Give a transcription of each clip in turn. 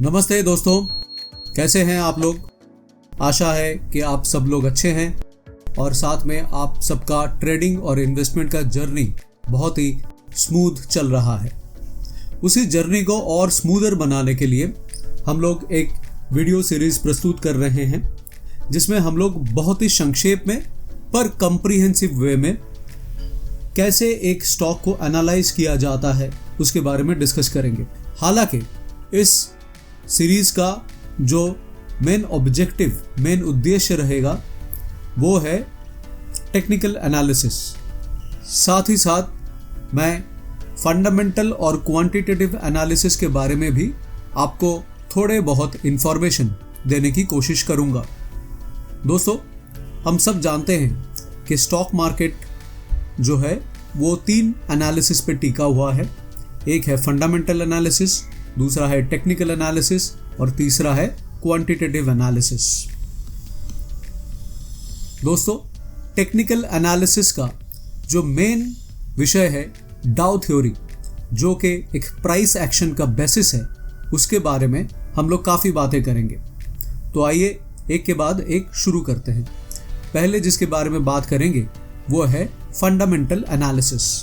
नमस्ते दोस्तों, कैसे हैं आप लोग। आशा है कि आप सब लोग अच्छे हैं और साथ में आप सबका ट्रेडिंग और इन्वेस्टमेंट का जर्नी बहुत ही स्मूथ चल रहा है। उसी जर्नी को और स्मूदर बनाने के लिए हम लोग एक वीडियो सीरीज प्रस्तुत कर रहे हैं, जिसमें हम लोग बहुत ही संक्षेप में पर कॉम्प्रिहेंसिव वे में कैसे एक स्टॉक को एनालाइज किया जाता है उसके बारे में डिस्कस करेंगे। हालांकि इस सीरीज का जो मेन उद्देश्य रहेगा वो है टेक्निकल एनालिसिस। साथ ही साथ मैं फंडामेंटल और क्वांटिटेटिव एनालिसिस के बारे में भी आपको थोड़े बहुत इंफॉर्मेशन देने की कोशिश करूंगा। दोस्तों, हम सब जानते हैं कि स्टॉक मार्केट जो है वो 3 एनालिसिस पे टिका हुआ है। एक है फंडामेंटल एनालिसिस, दूसरा है टेक्निकल एनालिसिस और तीसरा है क्वांटिटेटिव एनालिसिस। दोस्तों, टेक्निकल एनालिसिस का जो मेन विषय है डाउ थ्योरी, जो कि एक प्राइस एक्शन का बेसिस है, उसके बारे में हम लोग काफ़ी बातें करेंगे। तो आइए एक के बाद एक शुरू करते हैं। पहले जिसके बारे में बात करेंगे वो है फंडामेंटल एनालिसिस।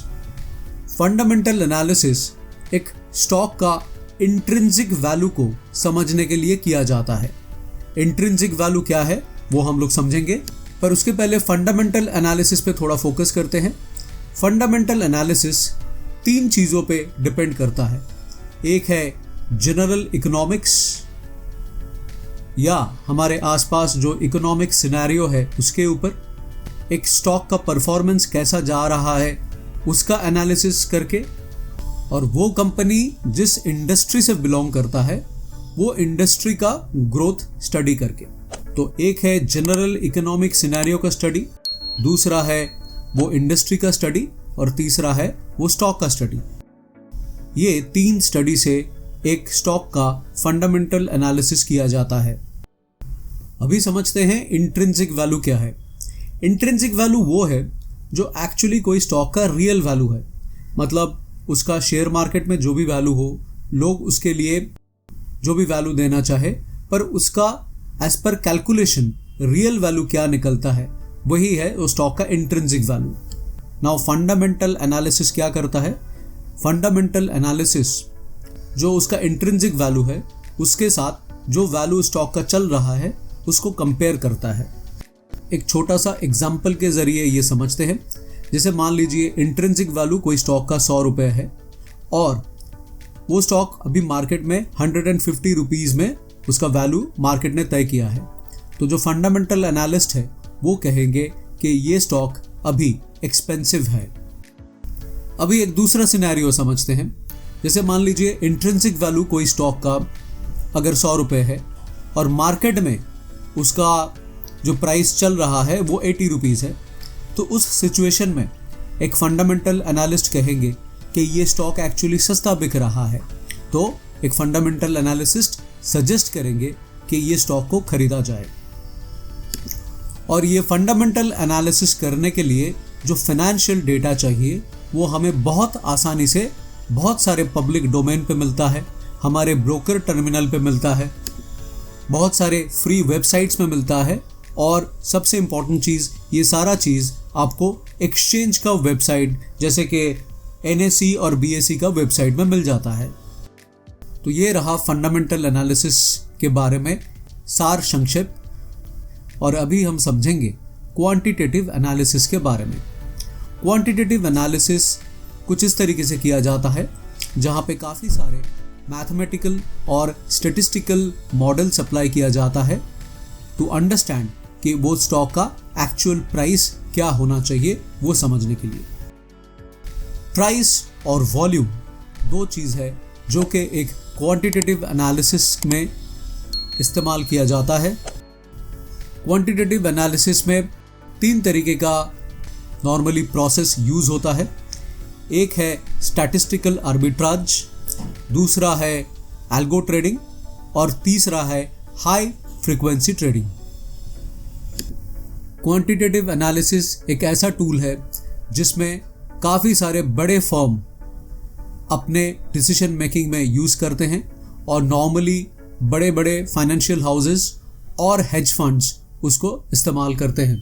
फंडामेंटल एनालिसिस एक स्टॉक का इंट्रिंसिक वैल्यू को समझने के लिए किया जाता है। इंट्रिंसिक वैल्यू क्या है वो हम लोग समझेंगे, पर उसके पहले फंडामेंटल एनालिसिस पे थोड़ा फोकस करते हैं। फंडामेंटल एनालिसिस 3 चीज़ों पे डिपेंड करता है। एक है जनरल इकोनॉमिक्स, या हमारे आसपास जो इकोनॉमिक सिनेरियो है उसके ऊपर। एक स्टॉक का परफॉर्मेंस कैसा जा रहा है उसका एनालिसिस करके, और वो कंपनी जिस इंडस्ट्री से बिलोंग करता है वो इंडस्ट्री का ग्रोथ स्टडी करके। तो एक है जनरल इकोनॉमिक सिनेरियो का स्टडी, दूसरा है वो इंडस्ट्री का स्टडी और तीसरा है वो स्टॉक का स्टडी। ये 3 स्टडी से एक स्टॉक का फंडामेंटल एनालिसिस किया जाता है। अभी समझते हैं इंट्रिंसिक वैल्यू क्या है। इंट्रिंसिक वैल्यू वो है जो एक्चुअली कोई स्टॉक का रियल वैल्यू है, मतलब उसका शेयर मार्केट में जो भी वैल्यू हो, लोग उसके लिए जो भी वैल्यू देना चाहे, पर उसका as per calculation real value क्या निकलता है वही है वो स्टॉक का intrinsic value. Now fundamental analysis क्या करता है? फंडामेंटल एनालिसिस जो उसका इंट्रिंसिक वैल्यू है उसके साथ जो वैल्यू स्टॉक का चल रहा है उसको कंपेयर करता है। एक छोटा सा एग्जाम्पल के जरिए ये समझते हैं। जैसे मान लीजिए इंट्रिंसिक वैल्यू कोई स्टॉक का 100 रुपये है और वो स्टॉक अभी मार्केट में 150 रुपीज़ में उसका वैल्यू मार्केट ने तय किया है। तो जो फंडामेंटल एनालिस्ट है वो कहेंगे कि ये स्टॉक अभी एक्सपेंसिव है। अभी एक दूसरा सिनेरियो समझते हैं। जैसे मान लीजिए इंट्रिंसिक वैल्यू कोई स्टॉक का अगर 100 रुपये है और मार्केट में उसका जो प्राइस चल रहा है वो 80 रुपीज़ है, तो उस सिचुएशन में एक फंडामेंटल एनालिस्ट कहेंगे कि ये स्टॉक एक्चुअली सस्ता बिक रहा है। तो एक फंडामेंटल एनालिस्ट सजेस्ट करेंगे कि ये स्टॉक को खरीदा जाए। और ये फंडामेंटल एनालिसिस करने के लिए जो फाइनेंशियल डेटा चाहिए वो हमें बहुत आसानी से बहुत सारे पब्लिक डोमेन पे मिलता है, हमारे ब्रोकर टर्मिनल पे मिलता है, बहुत सारे फ्री वेबसाइट्स में मिलता है, और सबसे इम्पॉर्टेंट चीज़, ये सारा चीज़ आपको एक्सचेंज का वेबसाइट जैसे कि NSE और BSE का वेबसाइट में मिल जाता है। तो ये रहा फंडामेंटल एनालिसिस के बारे में सार संक्षेप। और अभी हम समझेंगे क्वांटिटेटिव एनालिसिस के बारे में। क्वांटिटेटिव एनालिसिस कुछ इस तरीके से किया जाता है जहाँ पे काफ़ी सारे मैथमेटिकल और स्टेटिस्टिकल मॉडल्स अप्लाई किया जाता है टू अंडरस्टैंड कि वो स्टॉक का एक्चुअल प्राइस क्या होना चाहिए वो समझने के लिए। प्राइस और वॉल्यूम 2 चीज़ है जो कि एक क्वांटिटेटिव एनालिसिस में इस्तेमाल किया जाता है। क्वांटिटेटिव एनालिसिस में 3 तरीके का नॉर्मली प्रोसेस यूज़ होता है। एक है स्टैटिस्टिकल आर्बिट्राज, दूसरा है एल्गो ट्रेडिंग और तीसरा है high frequency trading. Quantitative analysis एक ऐसा टूल है जिसमें काफ़ी सारे बड़े फर्म अपने डिसीजन मेकिंग में यूज़ करते हैं और नॉर्मली बड़े बड़े फाइनेंशियल हाउसेस और हेज फंड्स उसको इस्तेमाल करते हैं,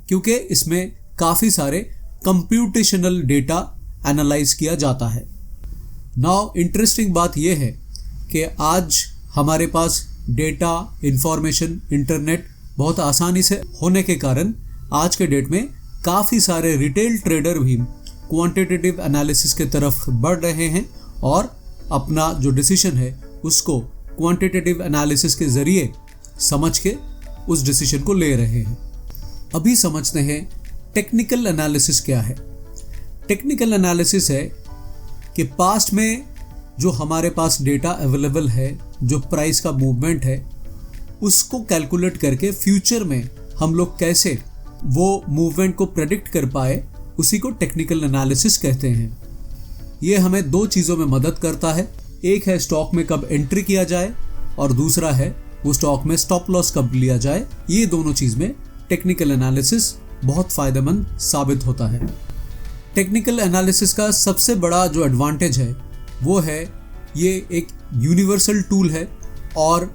क्योंकि इसमें काफ़ी सारे कंप्यूटेशनल डेटा एनालाइज किया जाता है। नाउ इंटरेस्टिंग बात यह है कि आज हमारे पास डेटा, इंफॉर्मेशन, इंटरनेट बहुत आसानी से होने के कारण आज के डेट में काफ़ी सारे रिटेल ट्रेडर भी क्वांटिटेटिव एनालिसिस के तरफ बढ़ रहे हैं और अपना जो डिसीजन है उसको क्वांटिटेटिव एनालिसिस के ज़रिए समझ के उस डिसीजन को ले रहे हैं। अभी समझते हैं टेक्निकल एनालिसिस क्या है। टेक्निकल एनालिसिस है कि पास्ट में जो हमारे पास डेटा अवेलेबल है, जो प्राइस का मूवमेंट है, उसको कैलकुलेट करके फ्यूचर में हम लोग कैसे वो मूवमेंट को प्रेडिक्ट कर पाए, उसी को टेक्निकल एनालिसिस कहते हैं। ये हमें दो चीज़ों में मदद करता है। एक है स्टॉक में कब एंट्री किया जाए और दूसरा है वो स्टॉक में स्टॉप लॉस कब लिया जाए। ये दोनों चीज़ में टेक्निकल एनालिसिस बहुत फ़ायदेमंद साबित होता है। टेक्निकल एनालिसिस का सबसे बड़ा जो एडवांटेज है वो है ये एक यूनिवर्सल टूल है और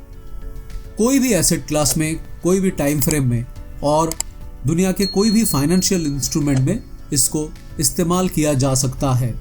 कोई भी एसेट क्लास में, कोई भी टाइम फ्रेम में और दुनिया के कोई भी फाइनेंशियल इंस्ट्रूमेंट में इसको इस्तेमाल किया जा सकता है।